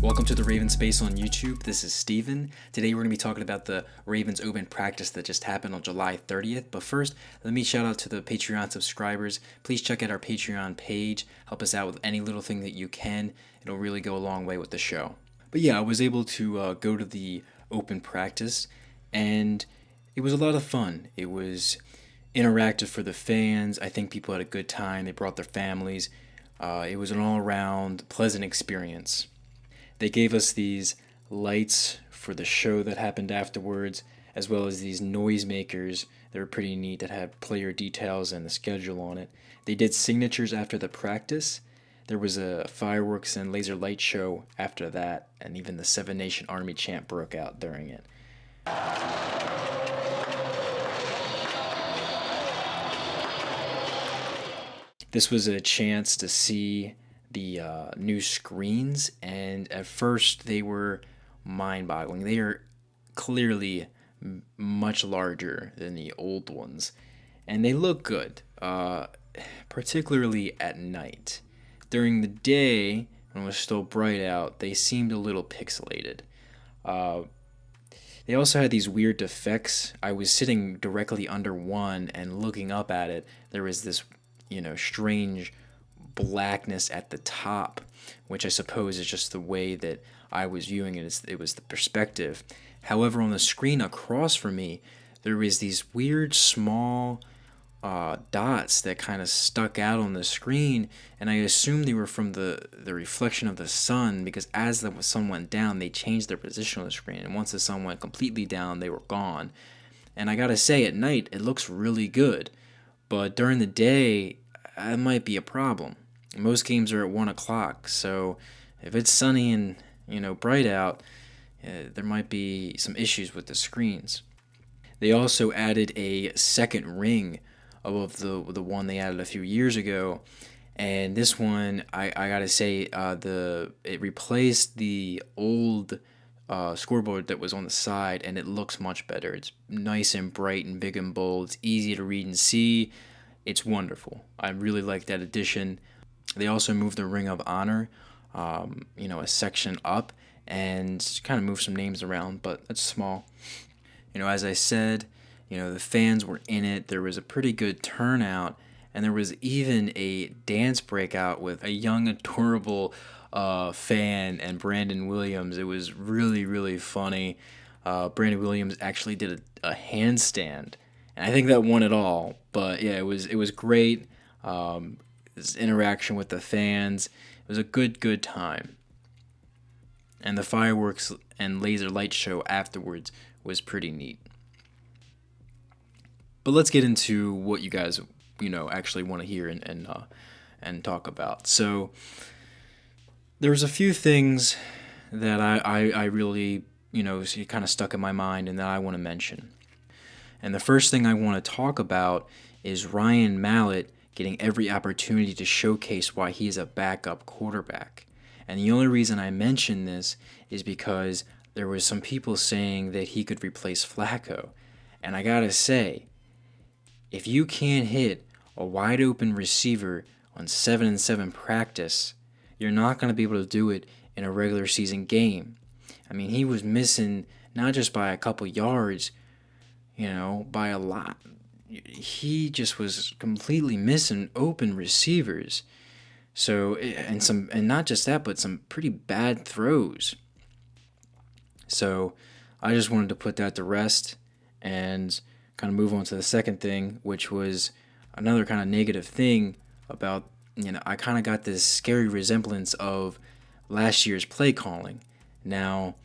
Welcome to the Ravens Space on YouTube. This is Steven. Today we're going to be talking about the Ravens Open practice that just happened on July 30th. But first, let me shout out to the Patreon subscribers. Please check out our Patreon page. Help us out with any little thing that you can. It'll really go a long way with the show. But yeah, I was able to go to the Open practice, and it was a lot of fun. It was interactive for the fans. I think people had a good time. They brought their families. It was an all-around pleasant experience. They gave us these lights for the show that happened afterwards, as well as these noisemakers that were pretty neat that had player details and the schedule on it. They did signatures after the practice. There was a fireworks and laser light show after that, and even the Seven Nation Army chant broke out during it. This was a chance to see the new screens, and at first they were mind-boggling. They are clearly much larger than the old ones, and they look good, particularly at night. During the day, when it was still bright out, they seemed a little pixelated. They also had these weird defects. I was sitting directly under one, and looking up at it, there was this, strange blackness at the top, which I suppose is just the way that I was viewing it. It was the perspective. However, on the screen across from me, there was these weird small dots that kind of stuck out on the screen, and I assumed they were from the reflection of the sun, because as the sun went down, they changed their position on the screen, and once the sun went completely down, they were gone. And I gotta say, at night, it looks really good, but during the day, it might be a problem. Most games are at 1 o'clock, so if it's sunny and bright out, there might be some issues with the screens. They also added a second ring above the one they added a few years ago, and this one I gotta say it replaced the old scoreboard that was on the side, and it looks much better. It's nice and bright and big and bold. It's easy to read and see. It's wonderful. I really like that addition. They also moved the Ring of Honor, a section up, and kind of moved some names around, but it's small. As I said, the fans were in it. There was a pretty good turnout, and there was even a dance breakout with a young, adorable fan and Brandon Williams. It was really, really funny. Brandon Williams actually did a handstand, and I think that won it all. But yeah, it was great. This interaction with the fans. It was a good time. And the fireworks and laser light show afterwards was pretty neat. But let's get into what you guys, actually want to hear and talk about. So there's a few things that I really, kind of stuck in my mind and that I want to mention. And the first thing I want to talk about is Ryan Mallett getting every opportunity to showcase why he is a backup quarterback. And the only reason I mention this is because there was some people saying that he could replace Flacco. And I gotta say, if you can't hit a wide open receiver on 7-7 practice, you're not going to be able to do it in a regular season game. I mean, he was missing not just by a couple yards, by a lot. He just was completely missing open receivers. So, and not just that, but some pretty bad throws. So I just wanted to put that to rest and kind of move on to the second thing, which was another kind of negative thing about, I kind of got this scary resemblance of last year's play calling. Now,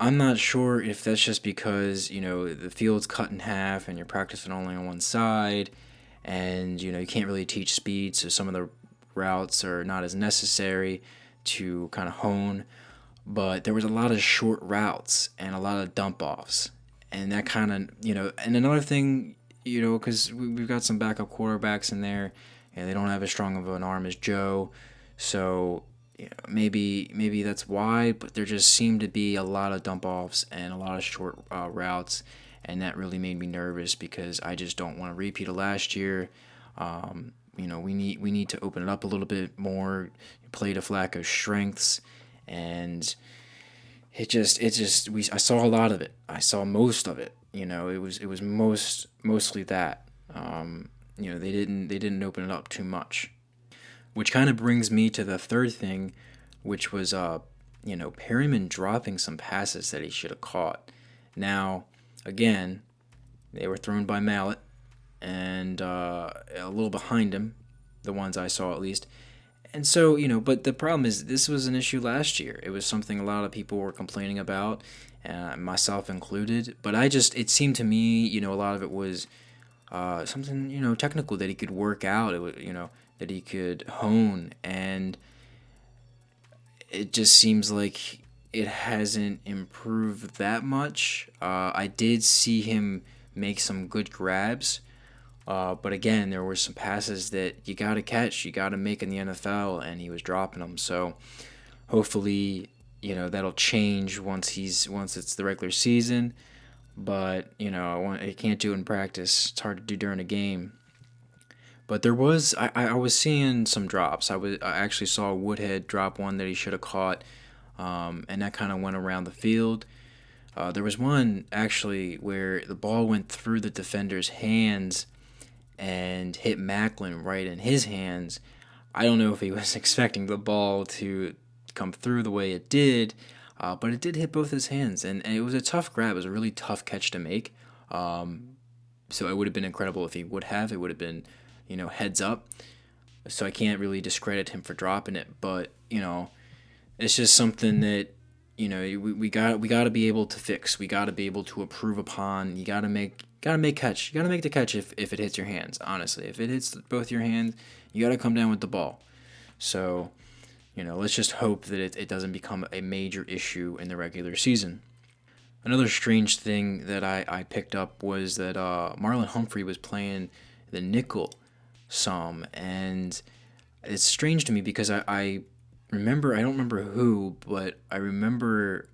I'm not sure if that's just because, the field's cut in half and you're practicing only on one side, and, you can't really teach speed, so some of the routes are not as necessary to kind of hone. But there was a lot of short routes and a lot of dump-offs. And that kind of, and another thing, because we've got some backup quarterbacks in there, and they don't have as strong of an arm as Joe. So maybe that's why, but there just seemed to be a lot of dump-offs and a lot of short routes, and that really made me nervous because I just don't want to repeat of last year. We need to open it up a little bit more, play to Flacco's strengths, and I saw a lot of it. I saw most of it. It was mostly that. They didn't open it up too much, which kind of brings me to the third thing, which was Perryman dropping some passes that he should have caught. Now, again, they were thrown by Mallett and a little behind him, the ones I saw at least. And so, but the problem is this was an issue last year. It was something a lot of people were complaining about, myself included. But it seemed to me, a lot of it was something, technical that he could work out, that he could hone. And it just seems like it hasn't improved that much. I did see him make some good grabs. But again, there were some passes that you got to catch, you got to make in the NFL, and he was dropping them. So hopefully, that'll change once it's the regular season. But I can't do it in practice. It's hard to do during a game. But I was seeing some drops. I actually saw Woodhead drop one that he should have caught, and that kind of went around the field. There was one actually where the ball went through the defender's hands and hit Macklin right in his hands. I don't know if he was expecting the ball to come through the way it did, but it did hit both his hands, and it was a tough grab. It was a really tough catch to make. So it would have been incredible if he would have. It would have been, heads up. So I can't really discredit him for dropping it, but it's just something that we got to be able to fix. We got to be able to improve upon. You got to make catch. You got to make the catch if it hits your hands. Honestly, if it hits both your hands, you got to come down with the ball. So, let's just hope that it doesn't become a major issue in the regular season. Another strange thing that I picked up was that Marlon Humphrey was playing the nickel some, and it's strange to me because I remember, I don't remember who, but I remember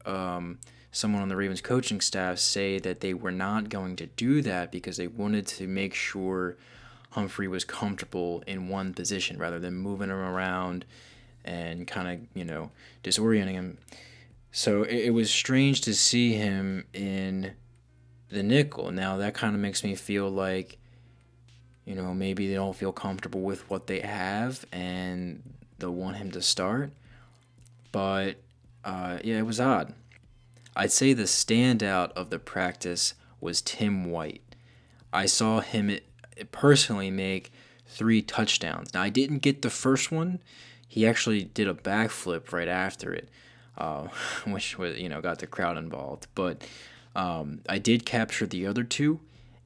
someone on the Ravens coaching staff say that they were not going to do that because they wanted to make sure Humphrey was comfortable in one position rather than moving him around and kind of, disorienting him. So it was strange to see him in the nickel. Now that kind of makes me feel like, maybe they don't feel comfortable with what they have and they'll want him to start. But, it was odd. I'd say the standout of the practice was Tim White. I saw him personally make 3 touchdowns. Now, I didn't get the first one. He actually did a backflip right after it, which was, got the crowd involved. But I did capture the other 2,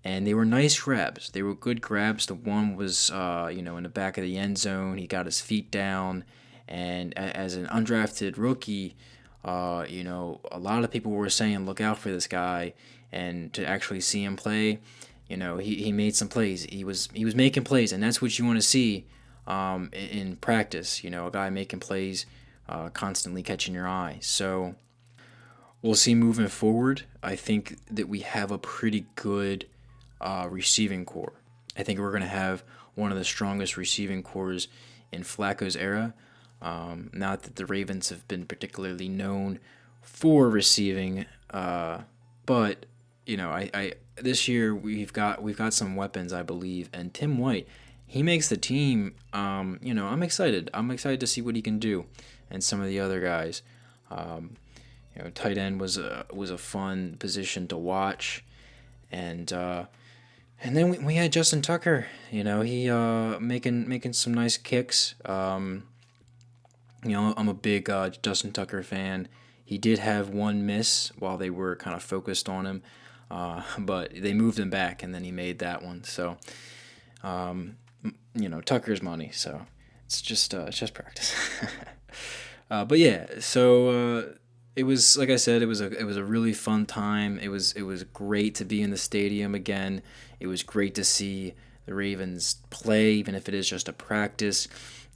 and they were nice grabs. They were good grabs. The one was, in the back of the end zone. He got his feet down, and as an undrafted rookie, a lot of people were saying, look out for this guy, and to actually see him play, he made some plays. He was making plays, and that's what you want to see in practice. A guy making plays, constantly catching your eye. So we'll see moving forward. I think that we have a pretty good receiving core. I think we're going to have one of the strongest receiving cores in Flacco's era. Not that the Ravens have been particularly known for receiving, but I this year we've got some weapons, I believe, and Tim White, he makes the team. I'm excited. I'm excited to see what he can do, and some of the other guys. Tight end was a fun position to watch, and then we had Justin Tucker. He making some nice kicks. I'm a big Justin Tucker fan. He did have one miss while they were kind of focused on him, but they moved him back, and then he made that one. So, Tucker's money. So it's just practice. But yeah, so it was, like I said, it was a really fun time. It was great to be in the stadium again. It was great to see the Ravens play, even if it is just a practice.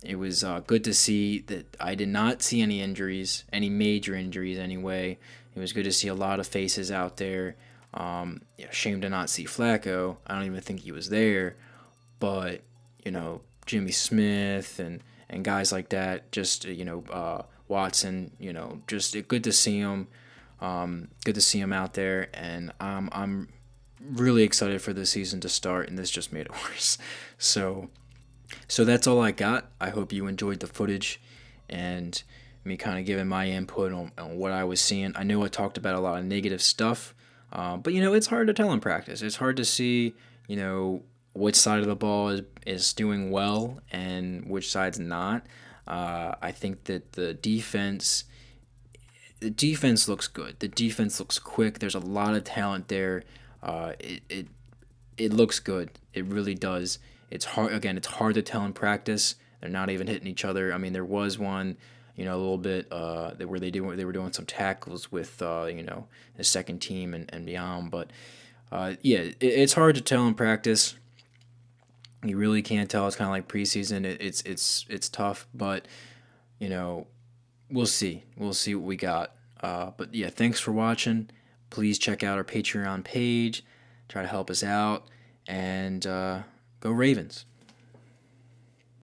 It was good to see that I did not see any injuries, any major injuries anyway. It was good to see a lot of faces out there. Shame to not see Flacco. I don't even think he was there. But, Jimmy Smith and guys like that, just, Watson, just good to see him. Good to see him out there, and I'm really excited for the season to start, and this just made it worse. So, so that's all I got. I hope you enjoyed the footage and me kind of giving my input on what I was seeing. I know I talked about a lot of negative stuff, but it's hard to tell in practice. It's hard to see, which side of the ball is doing well and which side's not. I think that the defense looks good. The defense looks quick. There's a lot of talent there. It looks good. It really does. It's hard. Again, it's hard to tell in practice. They're not even hitting each other. I mean, there was one, a little bit where they were doing some tackles with the second team and beyond. But yeah, it's hard to tell in practice. You really can't tell. It's kind of like preseason. It's tough, but you know we'll see. We'll see what we got. But yeah, thanks for watching. Please check out our Patreon page. Try to help us out. And go Ravens.